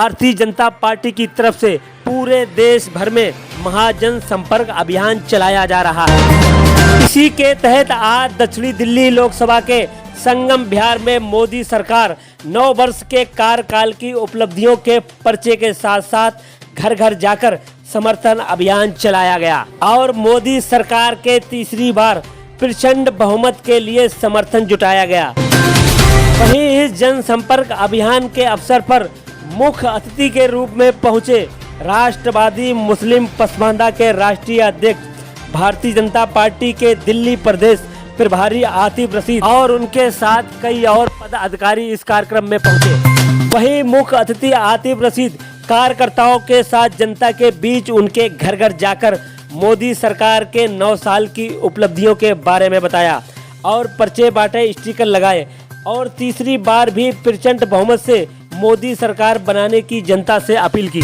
Bharatiya Janata party की तरफ से पूरे देश भर में महाजन संपर्क अभियान चलाया जा रहा है। इसी के तहत आज दक्षिणी दिल्ली लोकसभा के संगम विहार में मोदी सरकार 9 वर्ष के कार्यकाल की उपलब्धियों के पर्चे के साथ साथ घर घर जाकर समर्थन अभियान चलाया गया और मोदी सरकार के तीसरी बार प्रचंड बहुमत के लिए समर्थन जुटाया गया। वहीं इस जनसंपर्क अभियान के अवसर पर मुख्य अतिथि के रूप में पहुंचे राष्ट्रवादी मुस्लिम पसमानदा के राष्ट्रीय अध्यक्ष भारतीय जनता पार्टी के दिल्ली प्रदेश प्रभारी आतिफ रशीद और उनके साथ कई और पदाधिकारी इस कार्यक्रम में पहुंचे। वहीं मुख्य अतिथि आतिफ रशीद कार्यकर्ताओं के साथ जनता के बीच उनके घर घर जाकर मोदी सरकार के 9 साल की उपलब्धियों के बारे में बताया और पर्चे बांटे, स्टिकर लगाए और तीसरी बार भी प्रचंड बहुमत से मोदी सरकार बनाने की जनता से अपील की।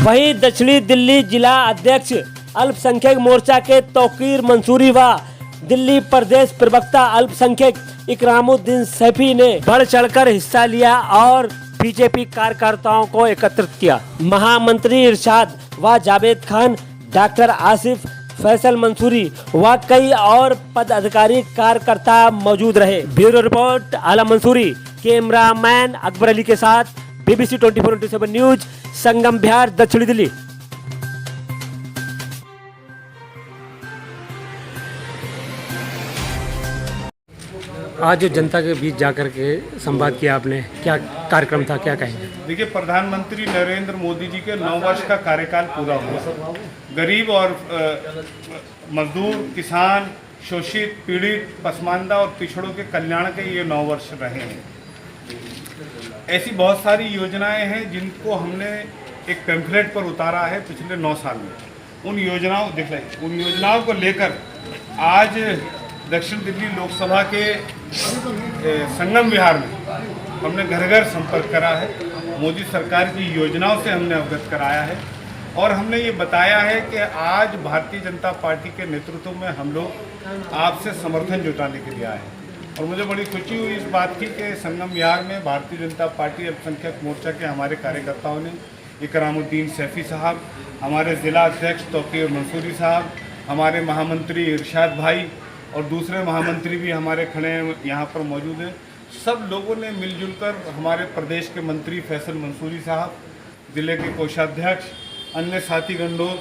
वहीं दक्षिणी दिल्ली जिला अध्यक्ष अल्पसंख्यक मोर्चा के तौकीर मंसूरी व दिल्ली प्रदेश प्रवक्ता अल्पसंख्यक इकरामुद्दीन सैफी ने बढ़ चढ़कर हिस्सा लिया और बीजेपी कार्यकर्ताओं को एकत्रित किया। महामंत्री इरशाद व जावेद खान, डॉक्टर आसिफ, फैसल मंसूरी व कई और पदाधिकारी कार्यकर्ता मौजूद रहे। ब्यूरो रिपोर्ट आलम मंसूरी, कैमरामैन अकबर अली के साथ BBC 24/7 न्यूज, संगम विहार, दक्षिणी दिल्ली। आज जो जनता के बीच जाकर के संवाद किया आपने, क्या कार्यक्रम था, क्या कहेंगे? देखिए, प्रधानमंत्री नरेंद्र मोदी जी के 9 वर्ष का कार्यकाल पूरा हुआ। गरीब और मजदूर, किसान, शोषित, पीड़ित, पसमानदा और पिछड़ों के कल्याण के ये 9 वर्ष रहे हैं। ऐसी बहुत सारी योजनाएं हैं जिनको हमने एक पैम्फलेट पर उतारा है पिछले 9 साल में। उन योजनाओं को लेकर आज दक्षिण दिल्ली लोकसभा के संगम विहार में हमने घर घर संपर्क करा है। मोदी सरकार की योजनाओं से हमने अवगत कराया है और हमने ये बताया है कि आज भारतीय जनता पार्टी के नेतृत्व में हम लोग आपसे समर्थन जुटाने के लिए आए हैं। और मुझे बड़ी खुशी हुई इस बात की कि संगम विहार में भारतीय जनता पार्टी अल्पसंख्यक मोर्चा के हमारे कार्यकर्ताओं ने इकरामुद्दीन सैफी साहब, हमारे ज़िला अध्यक्ष तौकीर मंसूरी साहब, हमारे महामंत्री इरशाद भाई और दूसरे महामंत्री भी हमारे खड़े यहाँ पर मौजूद हैं। सब लोगों ने मिलजुल कर, हमारे प्रदेश के मंत्री फैसल मंसूरी साहब, ज़िले के कोषाध्यक्ष, अन्य साथी गंडोर,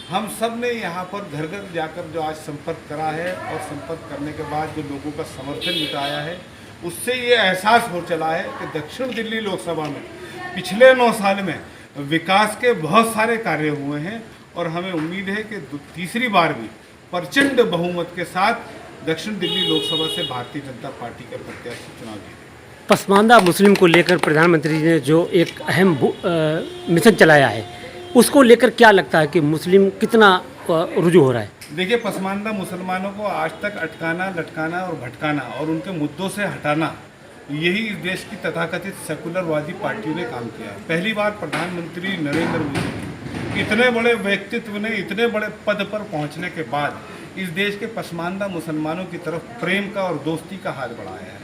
हम सब ने यहाँ पर घर घर जाकर जो आज संपर्क करा है और संपर्क करने के बाद जो लोगों का समर्थन जुटाया है, उससे ये एहसास हो चला है कि दक्षिण दिल्ली लोकसभा में पिछले 9 साल में विकास के बहुत सारे कार्य हुए हैं और हमें उम्मीद है कि तीसरी बार भी प्रचंड बहुमत के साथ दक्षिण दिल्ली लोकसभा से भारतीय जनता पार्टी के प्रत्याशी चुनाव जीते। पसमानदा मुस्लिम को लेकर प्रधानमंत्री ने जो एक अहम मिशन चलाया है, उसको लेकर क्या लगता है कि मुस्लिम कितना रुजू हो रहा है? देखिए, पसमानदा मुसलमानों को आज तक अटकाना, लटकाना और भटकाना और उनके मुद्दों से हटाना, यही इस देश की तथाकथित सेकुलरवादी पार्टियों ने काम किया है। पहली बार प्रधानमंत्री नरेंद्र मोदी इतने बड़े व्यक्तित्व ने इतने बड़े पद पर पहुंचने के बाद इस देश के पसमानदा मुसलमानों की तरफ प्रेम का और दोस्ती का हाथ बढ़ाया है।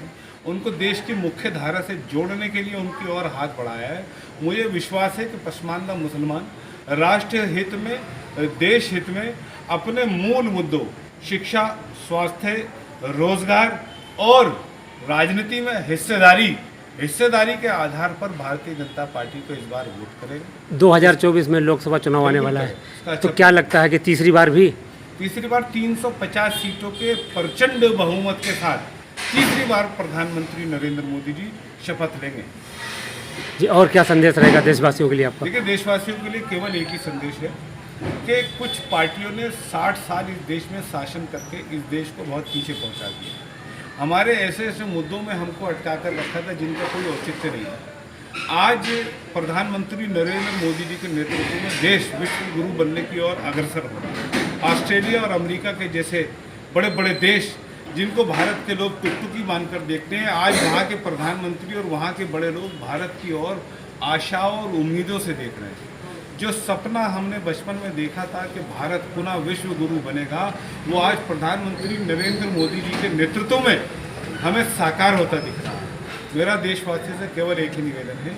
उनको देश की मुख्य धारा से जोड़ने के लिए उनकी ओर हाथ बढ़ाया है। मुझे विश्वास है कि पसमानदा मुसलमान राष्ट्र हित में, देश हित में अपने मूल मुद्दों शिक्षा, स्वास्थ्य, रोजगार और राजनीति में हिस्सेदारी के आधार पर भारतीय जनता पार्टी को इस बार वोट करेगा। 2024 में लोकसभा चुनाव आने वाला है, तो क्या लगता है कि तीसरी बार 350 सीटों के प्रचंड बहुमत के साथ तीसरी बार प्रधानमंत्री नरेंद्र मोदी जी शपथ लेंगे जी। और क्या संदेश रहेगा देशवासियों के लिए आपका? देखिए, देशवासियों के लिए केवल एक ही संदेश है कि कुछ पार्टियों ने 60 साल इस देश में शासन करके इस देश को बहुत पीछे पहुंचा दिया। हमारे ऐसे ऐसे मुद्दों में हमको अटका कर रखा था जिनका कोई औचित्य नहीं है। आज प्रधानमंत्री नरेंद्र मोदी जी के नेतृत्व में देश विश्व गुरु बनने की ओर अग्रसर हो रहा है। ऑस्ट्रेलिया और अमेरिका के जैसे बड़े बड़े देश जिनको भारत के लोग टुकटुकी मानकर देखते हैं, आज वहाँ के प्रधानमंत्री और वहाँ के बड़े लोग भारत की ओर आशाओं और उम्मीदों से देख रहे हैं। जो सपना हमने बचपन में देखा था कि भारत पुनः विश्व गुरु बनेगा, वो आज प्रधानमंत्री नरेंद्र मोदी जी के नेतृत्व में हमें साकार होता दिख रहा है। मेरा देशवासियों से केवल एक ही निवेदन है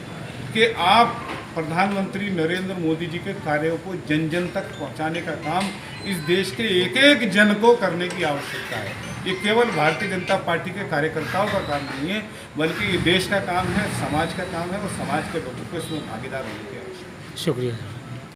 कि आप प्रधानमंत्री नरेंद्र मोदी जी के कार्यों को जन जन तक पहुंचाने का काम इस देश के एक एक जन को करने की आवश्यकता है। ये केवल भारतीय जनता पार्टी के कार्यकर्ताओं का काम नहीं है, बल्कि ये देश का काम है, समाज का काम है और समाज के लोगों को इसमें भागीदार होने की आवश्यकता है। शुक्रिया।